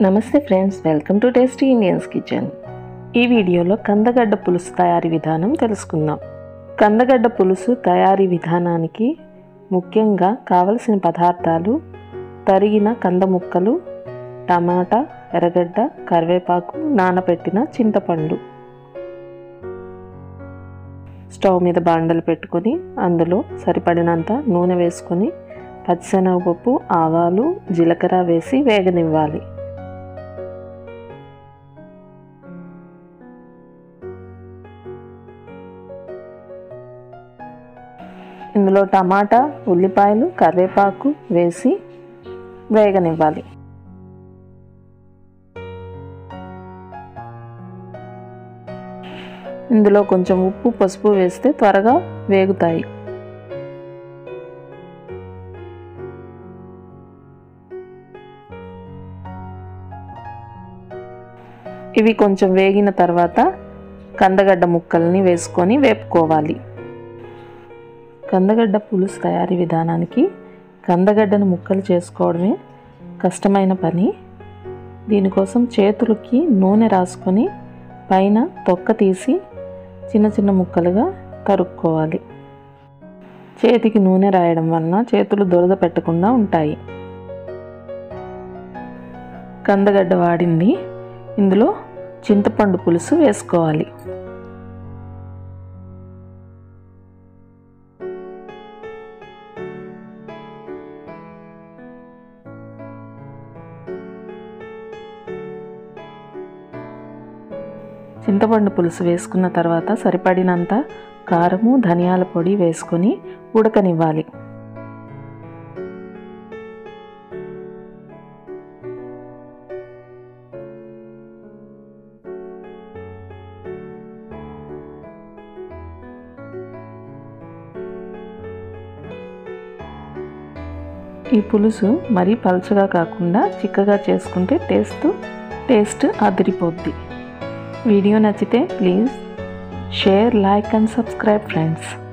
నమస్తే friends, welcome to tasty Indians kitchen. ఈ వీడియోలో కందగడ్డ పులుసు తయారీ విధానం తెలుసుకుందాం. కందగడ్డ పులుసు తయారీ విధానానికి ముఖ్యంగా కావలసిన పదార్థాలు: తరిగిన కంద ముక్కలు, టమాటా, ఎర్రగడ్డ, కరివేపాకు, నానబెట్టిన చింతపండు. స్టవ్ మీద బాండలు పెట్టుకొని అందులో సరిపడినంత నూనె వేసుకొని పచ్చిశనగపప్పు, ఆవాలు, జీలకర్ర వేసి వేగనివ్వాలి. ఇందులో టమాటా, ఉల్లిపాయలు, కరివేపాకు వేసి వేగనివ్వాలి. ఇందులో కొంచెం ఉప్పు, పసుపు వేస్తే త్వరగా వేగుతాయి. ఇవి కొంచెం వేగిన తర్వాత కందగడ్డ ముక్కల్ని వేసుకొని వేపుకోవాలి. కందగడ్డ పులుసు తయారీ విధానానికి కందగడ్డను ముక్కలు చేసుకోవడమే కష్టమైన పని. దీనికోసం చేతులకి నూనె రాసుకొని పైన తొక్క తీసి చిన్న చిన్న ముక్కలుగా తరుక్కోవాలి. చేతికి నూనె రాయడం వలన చేతులు దురద పెట్టకుండా ఉంటాయి. కందగడ్డ వాడింది. ఇందులో చింతపండు పులుసు వేసుకోవాలి. చింతపండు పులుసు వేసుకున్న తర్వాత సరిపడినంత కారము, ధనియాల పొడి వేసుకొని ఉడకనివ్వాలి. ఈ పులుసు మరీ పల్చగా కాకుండా చిక్కగా చేసుకుంటే టేస్ట్ అదిరిపోద్ది. వీడియో నచ్చితే please share, like and subscribe friends.